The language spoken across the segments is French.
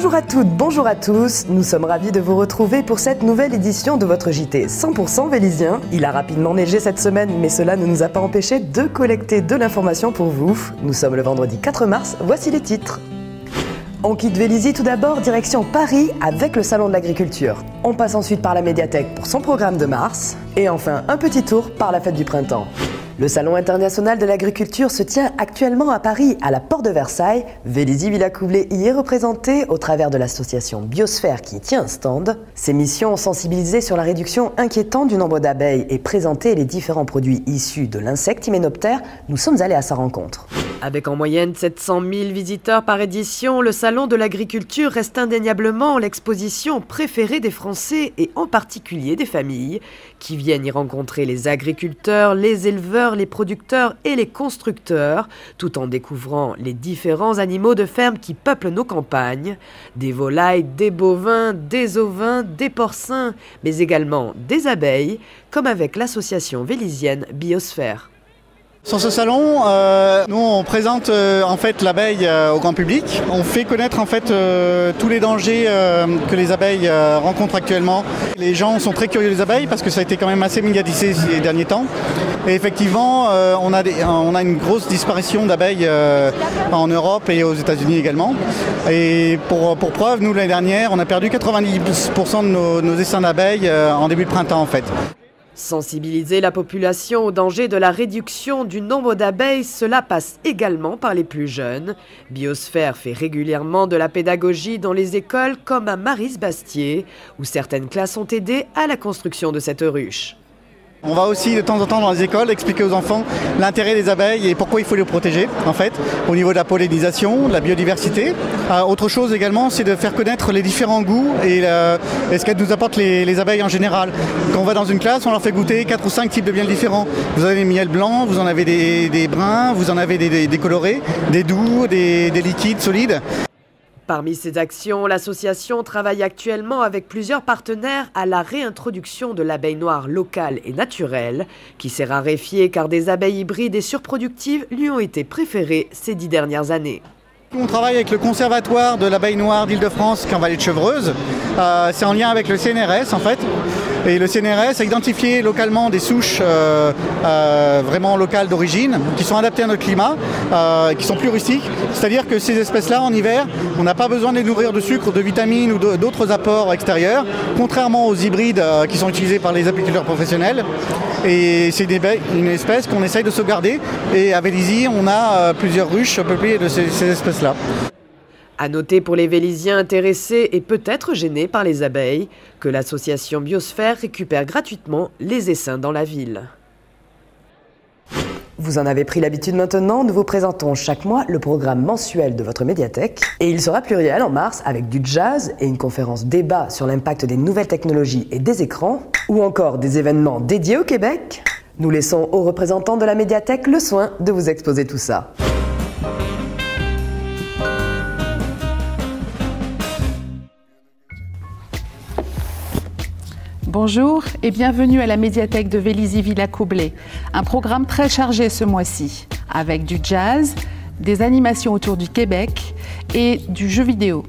Bonjour à toutes, bonjour à tous, nous sommes ravis de vous retrouver pour cette nouvelle édition de votre JT 100% vélisien. Il a rapidement neigé cette semaine, mais cela ne nous a pas empêché de collecter de l'information pour vous. Nous sommes le vendredi 4 mars, voici les titres. On quitte Vélizy tout d'abord, direction Paris avec le Salon de l'Agriculture. On passe ensuite par la médiathèque pour son programme de mars. Et enfin, un petit tour par la fête du printemps. Le Salon international de l'agriculture se tient actuellement à Paris, à la porte de Versailles. Vélizy-Villacoublay y est représenté au travers de l'association Biosphère qui y tient un stand. Ses missions ont sensibilisé sur la réduction inquiétante du nombre d'abeilles et présenter les différents produits issus de l'insecte hyménoptère. Nous sommes allés à sa rencontre. Avec en moyenne 700 000 visiteurs par édition, le Salon de l'agriculture reste indéniablement l'exposition préférée des Français et en particulier des familles qui viennent y rencontrer les agriculteurs, les éleveurs, les producteurs et les constructeurs, tout en découvrant les différents animaux de ferme qui peuplent nos campagnes, des volailles, des bovins, des ovins, des porcins, mais également des abeilles, comme avec l'association vélizienne Biosphère. Sur ce salon, nous on présente en fait l'abeille au grand public. On fait connaître en fait tous les dangers que les abeilles rencontrent actuellement. Les gens sont très curieux des abeilles parce que ça a été quand même assez médiatisé ces derniers temps. Et effectivement, on a une grosse disparition d'abeilles en Europe et aux États-Unis également. Et pour preuve, nous l'année dernière, on a perdu 90% de nos essaims d'abeilles en début de printemps en fait. Sensibiliser la population au danger de la réduction du nombre d'abeilles, cela passe également par les plus jeunes. Biosphère fait régulièrement de la pédagogie dans les écoles comme à Maristes-Bastier, où certaines classes ont aidé à la construction de cette ruche. On va aussi de temps en temps dans les écoles expliquer aux enfants l'intérêt des abeilles et pourquoi il faut les protéger en fait, au niveau de la pollinisation, de la biodiversité. Autre chose également, c'est de faire connaître les différents goûts et ce qu'elles nous apportent les abeilles en général. Quand on va dans une classe, on leur fait goûter 4 ou 5 types de miel différents. Vous avez des miels blancs, vous en avez des bruns, vous en avez des colorés, des doux, des liquides, solides. Parmi ces actions, l'association travaille actuellement avec plusieurs partenaires à la réintroduction de l'abeille noire locale et naturelle, qui s'est raréfiée car des abeilles hybrides et surproductives lui ont été préférées ces 10 dernières années. On travaille avec le conservatoire de l'abeille noire d'Île-de-France qui est en vallée de Chevreuse. C'est en lien avec le CNRS en fait. Et le CNRS a identifié localement des souches vraiment locales d'origine qui sont adaptées à notre climat, qui sont plus rustiques. C'est-à-dire que ces espèces-là, en hiver, on n'a pas besoin de les nourrir de sucre, de vitamines ou d'autres apports extérieurs, contrairement aux hybrides qui sont utilisés par les apiculteurs professionnels. Et c'est une espèce qu'on essaye de sauvegarder. Et à Vélizy, on a plusieurs ruches peuplées de ces espèces-là. À noter pour les Véliziens intéressés et peut-être gênés par les abeilles que l'association Biosphère récupère gratuitement les essaims dans la ville. Vous en avez pris l'habitude maintenant, nous vous présentons chaque mois le programme mensuel de votre médiathèque. Et il sera pluriel en mars avec du jazz et une conférence débat sur l'impact des nouvelles technologies et des écrans, ou encore des événements dédiés au Québec. Nous laissons aux représentants de la médiathèque le soin de vous exposer tout ça. Bonjour et bienvenue à la médiathèque de Vélizy-Villacoublay. Un programme très chargé ce mois-ci, avec du jazz, des animations autour du Québec et du jeu vidéo.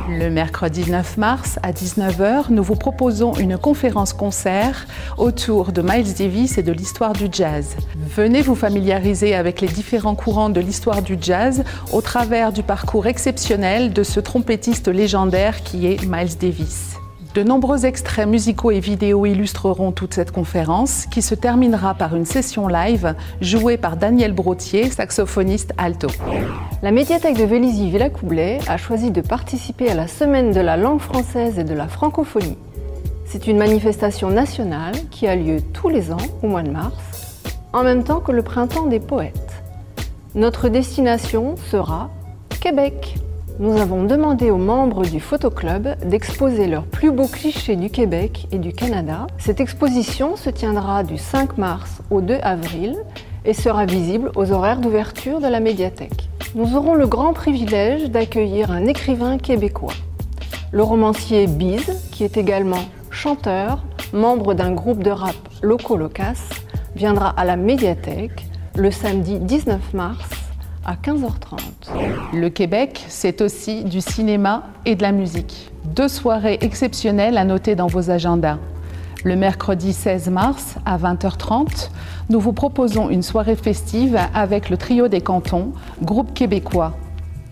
Le mercredi 9 mars à 19 h, nous vous proposons une conférence-concert autour de Miles Davis et de l'histoire du jazz. Venez vous familiariser avec les différents courants de l'histoire du jazz au travers du parcours exceptionnel de ce trompettiste légendaire qui est Miles Davis. De nombreux extraits musicaux et vidéos illustreront toute cette conférence qui se terminera par une session live jouée par Daniel Brottier, saxophoniste alto. La médiathèque de Vélizy-Villacoublay a choisi de participer à la Semaine de la langue française et de la francophonie. C'est une manifestation nationale qui a lieu tous les ans au mois de mars, en même temps que le printemps des poètes. Notre destination sera Québec. Nous avons demandé aux membres du Photoclub d'exposer leurs plus beaux clichés du Québec et du Canada. Cette exposition se tiendra du 5 mars au 2 avril et sera visible aux horaires d'ouverture de la médiathèque. Nous aurons le grand privilège d'accueillir un écrivain québécois, le romancier Biz, qui est également chanteur, membre d'un groupe de rap Loco Locas, viendra à la médiathèque le samedi 19 mars à 15h30. Le Québec, c'est aussi du cinéma et de la musique. 2 soirées exceptionnelles à noter dans vos agendas. Le mercredi 16 mars à 20h30, nous vous proposons une soirée festive avec le Trio des Cantons, groupe québécois.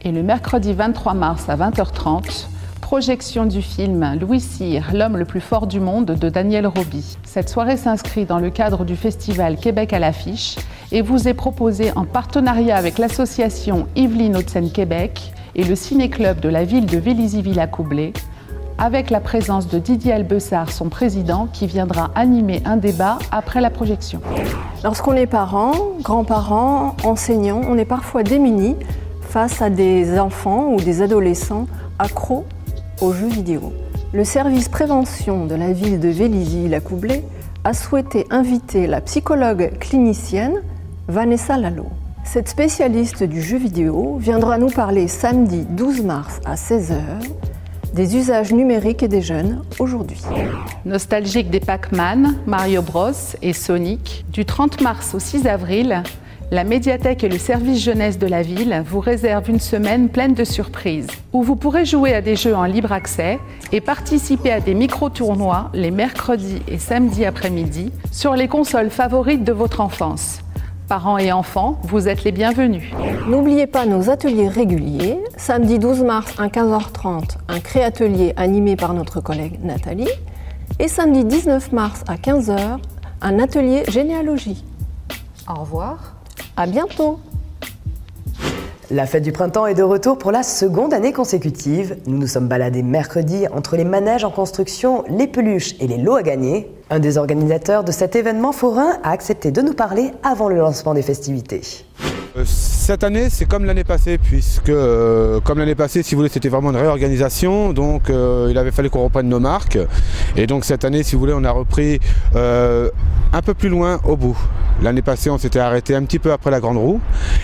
Et le mercredi 23 mars à 20h30, projection du film Louis Cyr, l'homme le plus fort du monde de Daniel Roby. Cette soirée s'inscrit dans le cadre du festival Québec à l'affiche et vous est proposée en partenariat avec l'association Yvelines Hauts-de-Seine-Québec et le ciné-club de la ville de Vélizy-Villacoublay, avec la présence de Didier Albessard, son président, qui viendra animer un débat après la projection. Lorsqu'on est parent, grands-parents, enseignants, on est parfois démunis face à des enfants ou des adolescents accros aux jeux vidéo. Le service prévention de la ville de Vélizy-Villacoublay a souhaité inviter la psychologue clinicienne Vanessa Lalo. Cette spécialiste du jeu vidéo viendra nous parler samedi 12 mars à 16h des usages numériques et des jeunes aujourd'hui. Nostalgique des Pac-Man, Mario Bros et Sonic, du 30 mars au 6 avril, la médiathèque et le service jeunesse de la ville vous réservent une semaine pleine de surprises, où vous pourrez jouer à des jeux en libre accès et participer à des micro-tournois les mercredis et samedis après-midi sur les consoles favorites de votre enfance. Parents et enfants, vous êtes les bienvenus. N'oubliez pas nos ateliers réguliers. Samedi 12 mars à 15h30, un créatelier animé par notre collègue Nathalie. Et samedi 19 mars à 15h, un atelier généalogie. Au revoir. À bientôt. La fête du printemps est de retour pour la seconde année consécutive. Nous nous sommes baladés mercredi entre les manèges en construction, les peluches et les lots à gagner. Un des organisateurs de cet événement forain a accepté de nous parler avant le lancement des festivités. Cette année, c'est comme l'année passée, puisque comme l'année passée, si vous voulez, c'était vraiment une réorganisation, donc il avait fallu qu'on reprenne nos marques. Et donc cette année, si vous voulez, on a repris un peu plus loin au bout. L'année passée, on s'était arrêté un petit peu après la Grande Roue,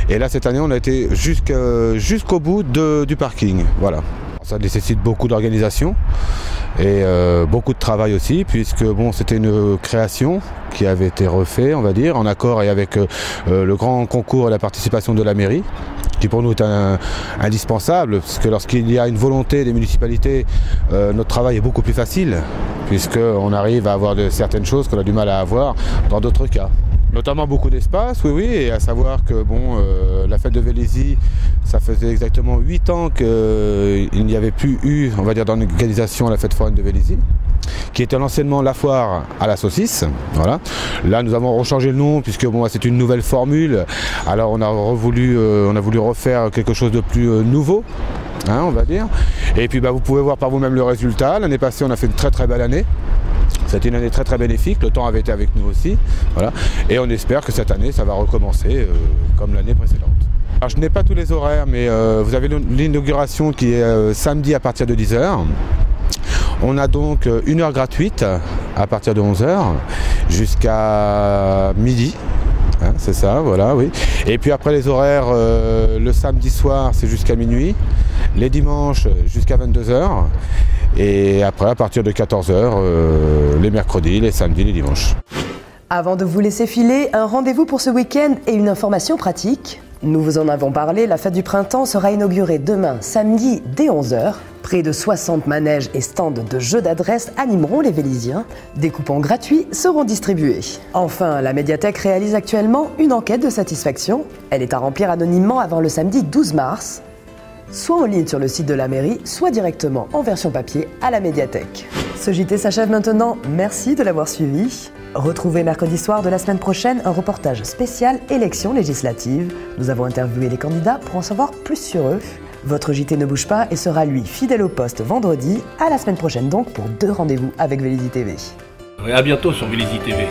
et là cette année, on a été jusqu'au bout du parking. Voilà. Ça nécessite beaucoup d'organisation et beaucoup de travail aussi, puisque bon, c'était une création qui avait été refaite, on va dire, en accord et avec le grand concours et la participation de la mairie, qui pour nous est indispensable, parce que lorsqu'il y a une volonté des municipalités, notre travail est beaucoup plus facile, puisqu'on arrive à avoir certaines choses qu'on a du mal à avoir dans d'autres cas. Notamment beaucoup d'espace, oui, et à savoir que bon, la fête de Vélizy, ça faisait exactement 8 ans qu'il n'y avait plus eu, on va dire, d'organisation à la fête foraine de Vélizy, qui était anciennement la foire à la saucisse. Voilà. Là, nous avons rechangé le nom, puisque bon, c'est une nouvelle formule. Alors, on a voulu refaire quelque chose de plus nouveau, hein, on va dire. Et puis, vous pouvez voir par vous-même le résultat. L'année passée, on a fait une très très belle année. C'était une année très très bénéfique, le temps avait été avec nous aussi, voilà. Et on espère que cette année ça va recommencer comme l'année précédente. Alors je n'ai pas tous les horaires, mais vous avez l'inauguration qui est samedi à partir de 10h. On a donc 1 heure gratuite à partir de 11h jusqu'à midi. Hein, c'est ça, voilà, oui. Et puis après les horaires, le samedi soir c'est jusqu'à minuit, les dimanches jusqu'à 22h. Et après, à partir de 14h, les mercredis, les samedis, les dimanches. Avant de vous laisser filer, un rendez-vous pour ce week-end et une information pratique. Nous vous en avons parlé, la fête du printemps sera inaugurée demain, samedi, dès 11h. Près de 60 manèges et stands de jeux d'adresse animeront les Véliziens. Des coupons gratuits seront distribués. Enfin, la médiathèque réalise actuellement une enquête de satisfaction. Elle est à remplir anonymement avant le samedi 12 mars. Soit en ligne sur le site de la mairie, soit directement en version papier à la médiathèque. Ce JT s'achève maintenant, merci de l'avoir suivi. Retrouvez mercredi soir de la semaine prochaine un reportage spécial élections législatives. Nous avons interviewé les candidats pour en savoir plus sur eux. Votre JT ne bouge pas et sera lui fidèle au poste vendredi. À la semaine prochaine donc pour 2 rendez-vous avec Vélizy TV. À bientôt sur Vélizy TV.